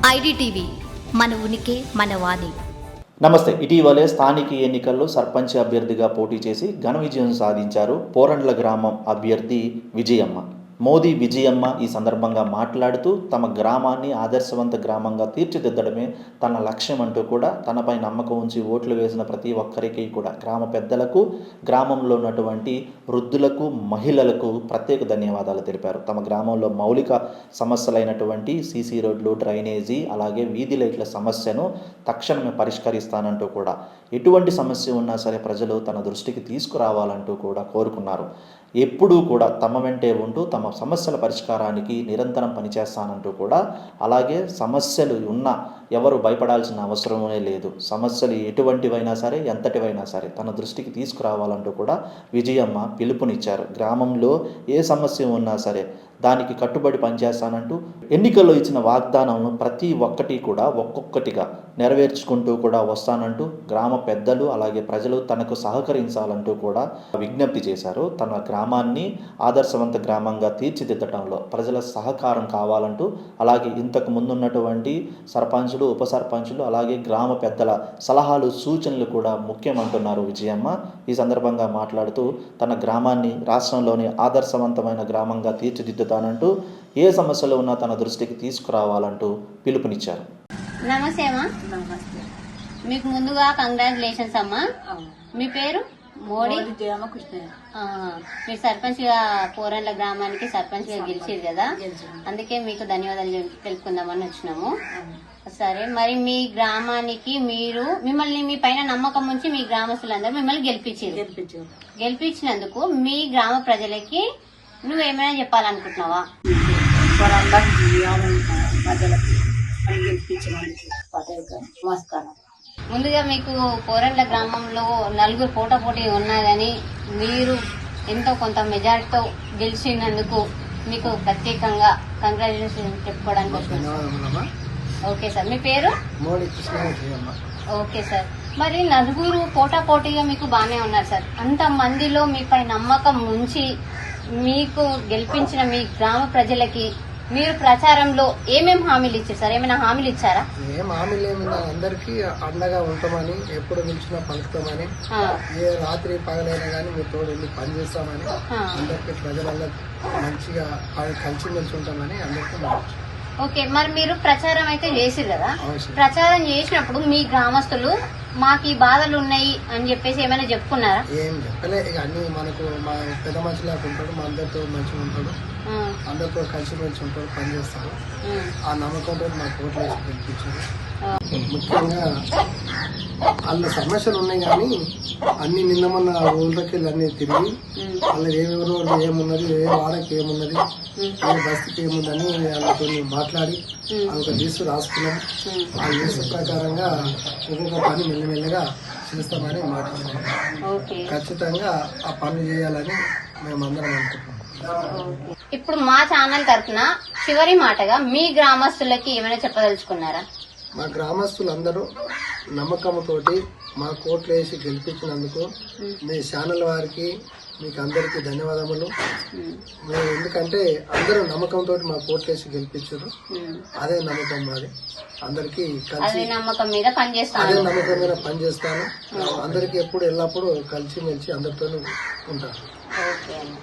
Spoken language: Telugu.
ఐడిటీవీ మన ఉనికి మన వాణి. నమస్తే. ఇటీవలే స్థానిక ఎన్నికల్లో సర్పంచ్ అభ్యర్థిగా పోటీ చేసి ఘన విజయం సాధించారు పోరండ్ల గ్రామం అభ్యర్థి విజయమ్మ. మోదీ విజయమ్మ ఈ సందర్భంగా మాట్లాడుతూ తమ గ్రామాన్ని ఆదర్శవంత గ్రామంగా తీర్చిదిద్దడమే తన లక్ష్యం అంటూ కూడా తనపై నమ్మకం ఉంచి ఓట్లు వేసిన ప్రతి ఒక్కరికి కూడా గ్రామ పెద్దలకు, గ్రామంలో ఉన్నటువంటి వృద్ధులకు, మహిళలకు ప్రత్యేక ధన్యవాదాలు తెలిపారు. తమ గ్రామంలో మౌలిక సమస్యలైనటువంటి సీసీ రోడ్లు, డ్రైనేజీ, అలాగే వీధి లైట్ల సమస్యను తక్షణమే పరిష్కరిస్తానంటూ కూడా ఎటువంటి సమస్య ఉన్నా సరే ప్రజలు తన దృష్టికి తీసుకురావాలంటూ కూడా కోరుకున్నారు. ఎప్పుడూ కూడా తమ వెంటే ఉంటూ తమ సమస్యల పరిష్కారానికి నిరంతరం పనిచేస్తానంటూ కూడా, అలాగే సమస్యలు ఉన్నా ఎవరు భయపడాల్సిన అవసరమే లేదు, సమస్యలు ఎటువంటివైనా సరే ఎంతటివైనా సరే తన దృష్టికి తీసుకురావాలంటూ కూడా విజయమ్మ పిలుపునిచ్చారు. గ్రామంలో ఏ సమస్య ఉన్నా సరే దానికి కట్టుబడి పనిచేస్తానంటూ ఎన్నికల్లో ఇచ్చిన వాగ్దానాలను ప్రతి ఒక్కటి కూడా ఒక్కొక్కటిగా నెరవేర్చుకుంటూ కూడా వస్తానంటూ గ్రామ పెద్దలు అలాగే ప్రజలు తనకు సహకరించాలంటూ కూడా విజ్ఞప్తి చేశారు. తన గ్రామాన్ని ఆదర్శవంత గ్రామంగా తీర్చిదిద్దడంలో ప్రజల సహకారం కావాలంటూ, అలాగే ఇంతకు ముందున్నటువంటి సర్పంచులు, ఉప సర్పంచులు, అలాగే గ్రామ పెద్దల సలహాలు, సూచనలు కూడా ముఖ్యమంటున్నారు విజయమ్మ. ఈ సందర్భంగా మాట్లాడుతూ తన గ్రామాన్ని రాష్ట్రంలోని ఆదర్శవంతమైన గ్రామంగా తీర్చిదిద్దుతానంటూ ఏ సమస్యలు ఉన్నా తన దృష్టికి తీసుకురావాలంటూ పిలుపునిచ్చారు. నమస్తే అమ్మా. నమస్తే. మీకు ముందుగా కంగ్రాచులేషన్స్ అమ్మా. మీ పేరు? మోడీ కృష్ణ. మీరు సర్పంచ్ గా పోరండ్ల గ్రామానికి సర్పంచ్ గా గెలిచారు కదా, అందుకే మీకు ధన్యవాదాలు తెలుపుకుందామని వచ్చినాము. సరే, మరి మీ గ్రామానికి మిమ్మల్ని మీ పైన నమ్మకం ఉంచి మీ గ్రామస్తులందరూ మిమ్మల్ని గెలిపించినందుకు మీ గ్రామ ప్రజలకి నువ్వేమైనా చెప్పాలనుకుంటున్నావా? నమస్కారం. ముందుగా మీకు పోరండ్ల గ్రామంలో నలుగురు పోటాపోటీ ఉన్నా గానీ మీరు ఎంతో కొంత మెజారిటీతో గెలిచినందుకు మీకు ప్రత్యేకంగా కంగ్రాచులేషన్ చెప్పుకోవడానికి వస్తున్నాను. ఓకే సార్, మీ పేరు? Okay sir. మరి నలుగురు పోటాపోటీగా మీకు బాగానే ఉన్నారు సార్. అంత మందిలో మీపై నమ్మకం ఉంచి మీకు గెలిపించిన మీ గ్రామ ప్రజలకి మీరు ప్రచారంలో ఏమేమి హామీలు ఇచ్చారు సార్? ఏమైనా హామీలు ఇచ్చారా? ఏం హామీలు ఏమైనా, అందరికి అండగా ఉంటామని, ఎప్పుడు పిలిచినా పలుకుతామని, ఏ రాత్రి పగలైనా కానీ మీ తోడు వెళ్ళి పనిచేస్తామని, అందరికి ప్రజలలో మంచిగా కలిసిమెలిసి ఉంటామని అందరికీ. ఓకే, మరి మీరు ప్రచారం అయితే చేసిరు కదా, ప్రచారం చేసినప్పుడు మీ గ్రామస్తులు మాకు ఈ బాధలు ఉన్నాయి అని చెప్పేసి ఏమైనా చెప్పుకున్నారా? ఏం చెప్పలే. ఇక అన్ని మనకు మా పెద్ద మనిషిలాగా ఉంటాడు, మా అందరితో మంచిగా ఉంటాడు, అందరితో కలిసిమెలిసి ఉంటాడు, పనిచేస్తాడు. ఆ నమ్మకంతో మాకు ఓట్లు వేసి గెలిపించారు. ముఖ్యంగా వాళ్ళ సమస్యలు ఉన్నాయి కానీ అన్ని నిన్న మొన్న ఊళ్ళకి అన్ని తిరిగి వాళ్ళ ఏమెవరో ఏమున్నది, ఏ వాడకి ఏమున్నది, ఏ బస్తికి ఏముందని వాళ్ళతో మాట్లాడి ఒక లిస్టు రాసుకున్నాం. ఆ లిస్టు ప్రకారంగా ఒక్కొక్క పని మెల్లమెల్లగా చేస్తామని మాట్లాడుతున్నాం. ఖచ్చితంగా ఆ పనులు చేయాలని మేమందరం అనుకుంటున్నాం. ఇప్పుడు మా ఛానల్ తరఫున చివరి మాటగా మీ గ్రామస్తులకి ఏమైనా చెప్పదలుచుకున్నారా? మా గ్రామస్తులందరూ నమ్మకంతోటి మా కోట్లు వేసి గెలిపించినందుకు మీ ఛానల్ వారికి మీకు అందరికీ ధన్యవాదములు. ఎందుకంటే అందరూ నమ్మకంతో మా కోట్లు వేసి గెలిపించారు. అదే నమ్మకం మాది. అందరికీ అదే నమ్మకం మీద పనిచేస్తాను. అందరికీ ఎప్పుడు ఎల్లప్పుడూ కలిసి మెలిసి అందరితో ఉంటాను.